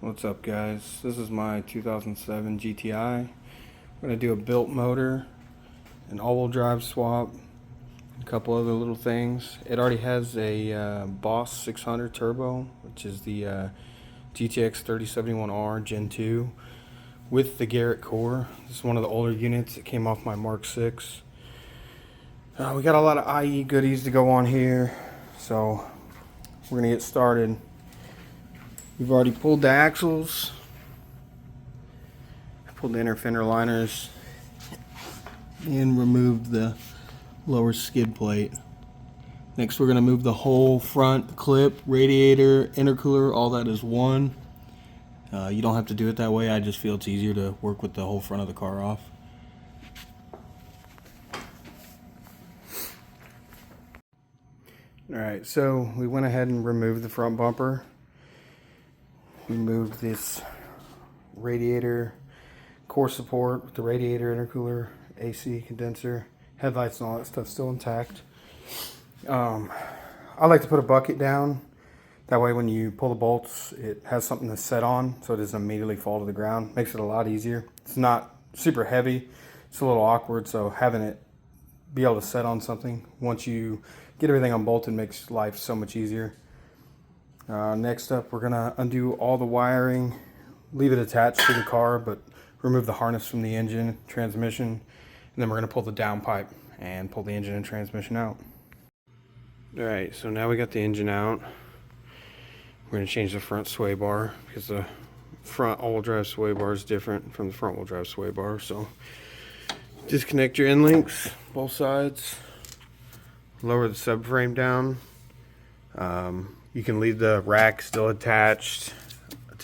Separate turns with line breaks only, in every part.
What's up, guys? This is my 2007 GTI. I'm going to do a built motor, an all-wheel drive swap, a couple other little things. It already has a Boss 600 turbo, which is the GTX 3071R Gen 2 with the Garrett core. This is one of the older units. It came off my Mark 6. We got a lot of IE goodies to go on here, so we're going to get started. We've already pulled the axles, pulled the inner fender liners, and removed the lower skid plate. Next, we're going to move the whole front clip, radiator, intercooler, all that is one. You don't have to do it that way. I just feel it's easier to work with the whole front of the car off. Alright, so we went ahead and removed the front bumper. We moved this radiator core support with the radiator, intercooler, AC, condenser, headlights and all that stuff still intact. I like to put a bucket down. That way when you pull the bolts, it has something to set on so it doesn't immediately fall to the ground. Makes it a lot easier. It's not super heavy. It's a little awkward, so having it be able to set on something once you get everything unbolted makes life so much easier. Next up, we're going to undo all the wiring, leave it attached to the car, but remove the harness from the engine, transmission, and then we're going to pull the downpipe and pull the engine and transmission out. Alright, so now we got the engine out. We're going to change the front sway bar because the front all-wheel drive sway bar is different from the front wheel drive sway bar. So disconnect your end links, both sides, lower the subframe down. You can leave the rack still attached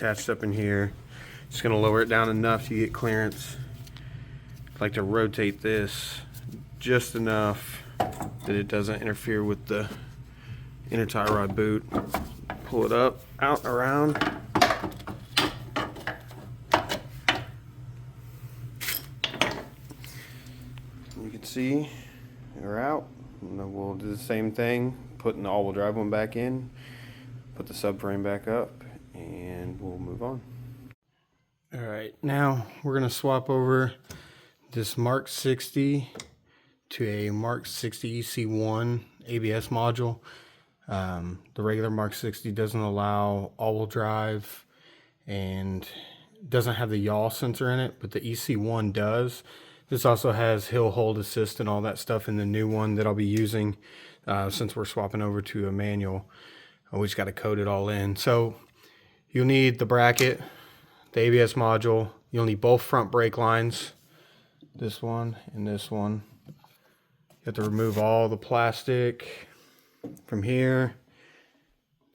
up in here. Just going to lower it down enough to get clearance. I like to rotate this just enough that it doesn't interfere with the inner tie rod boot. Pull it up, out and around. You can see we're out. And then we'll do the same thing, putting the all-wheel drive one back in, put the subframe back up, and we'll move on. Alright, now we're going to swap over this Mark 60 to a Mark 60 EC1 ABS module. The regular Mark 60 doesn't allow all-wheel drive and doesn't have the yaw sensor in it, but the EC1 does. This also has hill hold assist and all that stuff in the new one that I'll be using since we're swapping over to a manual. We just got to code it all in. So you'll need the bracket, the ABS module. You'll need both front brake lines, this one and this one. You have to remove all the plastic from here.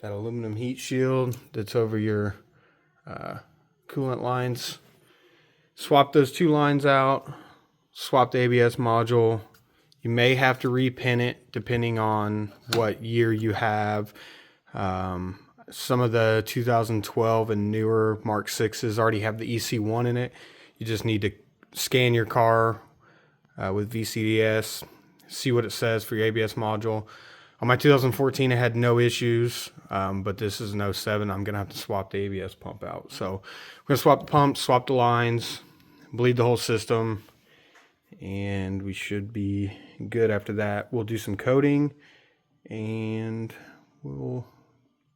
That aluminum heat shield that's over your coolant lines. Swap those two lines out. Swap the ABS module. You may have to repin it depending on what year you have. Some of the 2012 and newer Mark 6s already have the EC1 in it. You just need to scan your car with VCDS, see what it says for your ABS module. On my 2014, I had no issues, but this is an 07. I'm going to have to swap the ABS pump out. So we're going to swap the pump, swap the lines, bleed the whole system, and we should be good after that. We'll do some coding, and we'll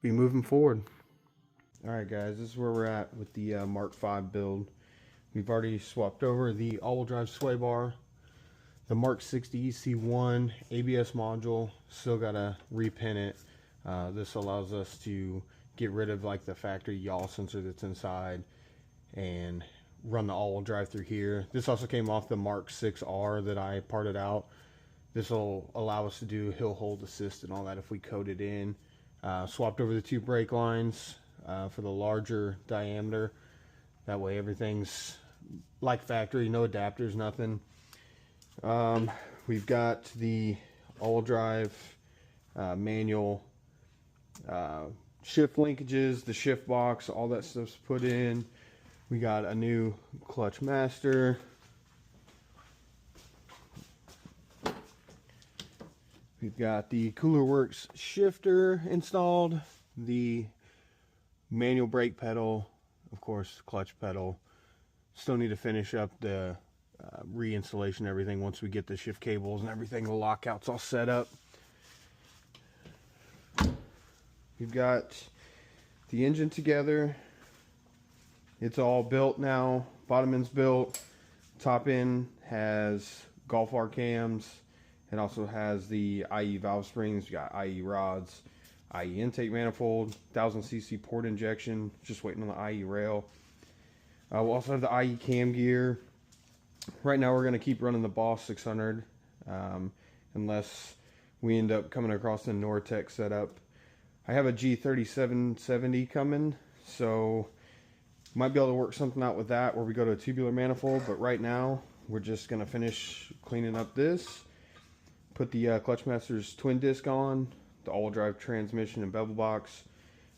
be moving forward. Alright guys, this is where we're at with the Mark 5 build. We've already swapped over the all-wheel drive sway bar, the Mark 60 EC1 ABS module, still gotta repin it. This allows us to get rid of like the factory yaw sensor that's inside and run the all-wheel drive through here. This also came off the Mark 6R that I parted out. This will allow us to do hill hold assist and all that if we code it in. Swapped over the two brake lines for the larger diameter. That way everything's like factory, no adapters, nothing. We've got the all drive manual shift linkages, the shift box, all that stuff's put in. We got a new clutch master. We've got the Cooler Works shifter installed, the manual brake pedal, of course, clutch pedal. Still need to finish up the reinstallation, everything once we get the shift cables and everything, the lockouts all set up. We've got the engine together. It's all built now. Bottom end's built. Top end has Golf R cams. It also has the IE valve springs. We got IE rods, IE intake manifold, 1000cc port injection. Just waiting on the IE rail. We'll also have the IE cam gear. Right now we're going to keep running the Boss 600 unless we end up coming across the Nortec setup. I have a G3770 coming, so might be able to work something out with that where we go to a tubular manifold, but right now we're just going to finish cleaning up this, put the Clutchmaster's twin disc on, the all-wheel drive transmission and bevel box.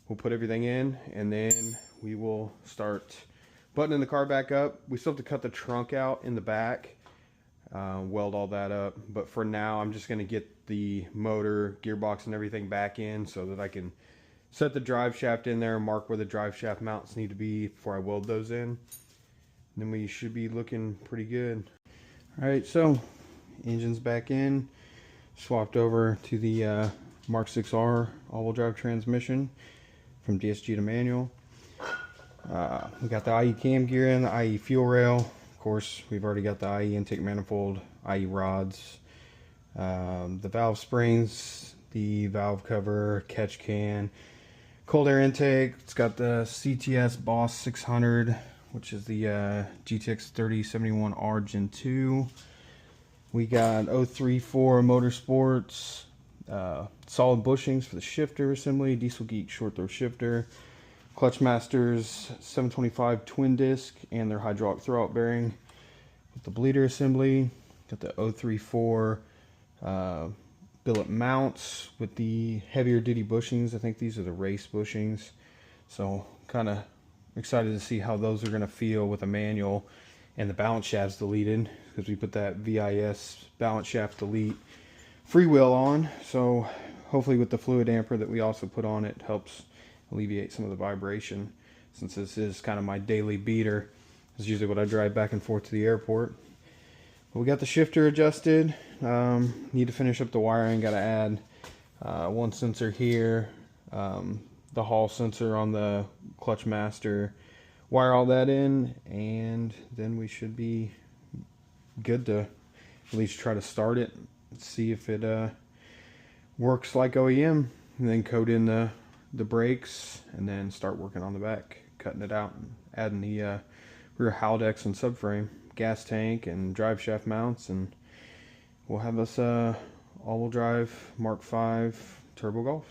We'll put everything in, and then we will start buttoning the car back up. We still have to cut the trunk out in the back, weld all that up, but for now I'm just going to get the motor, gearbox, and everything back in so that I can set the drive shaft in there and mark where the drive shaft mounts need to be before I weld those in. And then we should be looking pretty good. Alright, so engine's back in, swapped over to the Mark 6R all-wheel drive transmission from Dsg to manual. We got the IE cam gear in, the IE fuel rail. Of course, we've already got the IE intake manifold, IE rods, the valve springs, the valve cover, catch can, cold air intake. It's got the CTS Boss 600, which is the GTX 3071R Gen 2. We got 034 Motorsports, solid bushings for the shifter assembly, Diesel Geek short throw shifter, Clutchmaster's 725 twin disc and their hydraulic throwout bearing with the bleeder assembly. Got the 034 billet mounts with the heavier duty bushings. I think these are the race bushings, so kind of excited to see how those are going to feel with a manual and the balance shafts deleted, because we put that VIS balance shaft delete freewheel on. So hopefully with the fluid damper that we also put on, it helps alleviate some of the vibration, since this is kind of my daily beater. It's usually what I drive back and forth to the airport. But we got the shifter adjusted. Need to finish up the wiring. Got to add one sensor here, the hall sensor on the Clutchmaster, wire all that in, and then we should be good to at least try to start it, see if it works like OEM, and then code in the brakes, and then start working on the back, cutting it out and adding the rear Haldex and subframe, gas tank, and drive shaft mounts, and we'll have us all-wheel drive Mark 5 Turbo Golf.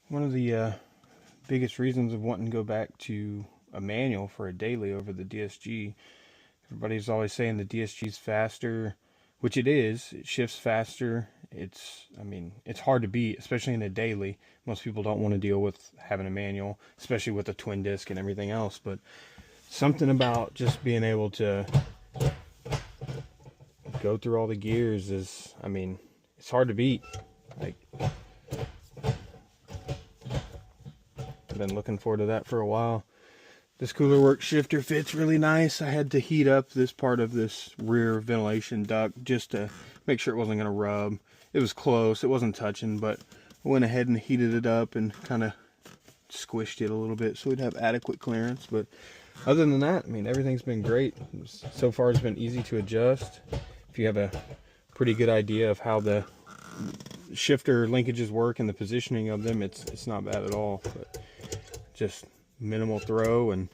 One of the biggest reasons of wanting to go back to a manual for a daily over the DSG, everybody's always saying the DSG is faster, which it is. It shifts faster. I mean, it's hard to beat, especially in a daily. Most people don't want to deal with having a manual, especially with a twin disc and everything else, but something about just being able to go through all the gears is, I mean, it's hard to beat. Like, I've been looking forward to that for a while. This cooler work shifter fits really nice. I had to heat up this part of this rear ventilation duct just to make sure it wasn't going to rub. It was close, it wasn't touching, but I went ahead and heated it up and kind of squished it a little bit so we'd have adequate clearance. But other than that, I mean, everything's been great. So far it's been easy to adjust. If you have a pretty good idea of how the shifter linkages work and the positioning of them, it's not bad at all. But just minimal throw, and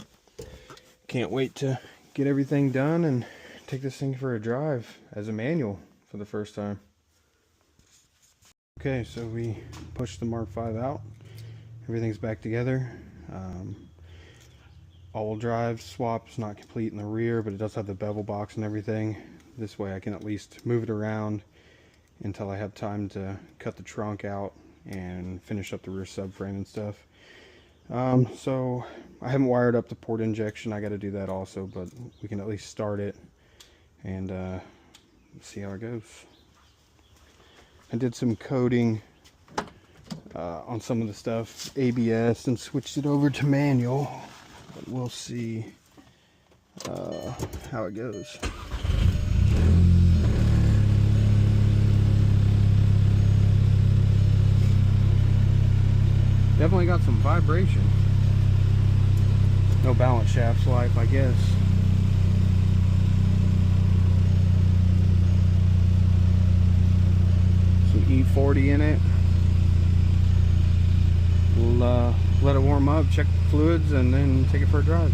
can't wait to get everything done and take this thing for a drive as a manual for the first time. Okay, so we pushed the Mark 5 out. Everything's back together. All-wheel drive swap's not complete in the rear, but it does have the bevel box and everything. This way I can at least move it around until I have time to cut the trunk out and finish up the rear subframe and stuff. So I haven't wired up the port injection. I got to do that also, but we can at least start it and see how it goes. I did some coding on some of the stuff ABS and switched it over to manual. But we'll see how it goes. Definitely got some vibration. No balance shafts life, I guess. Some E40 in it. We'll let it warm up, check the fluids, and then take it for a drive.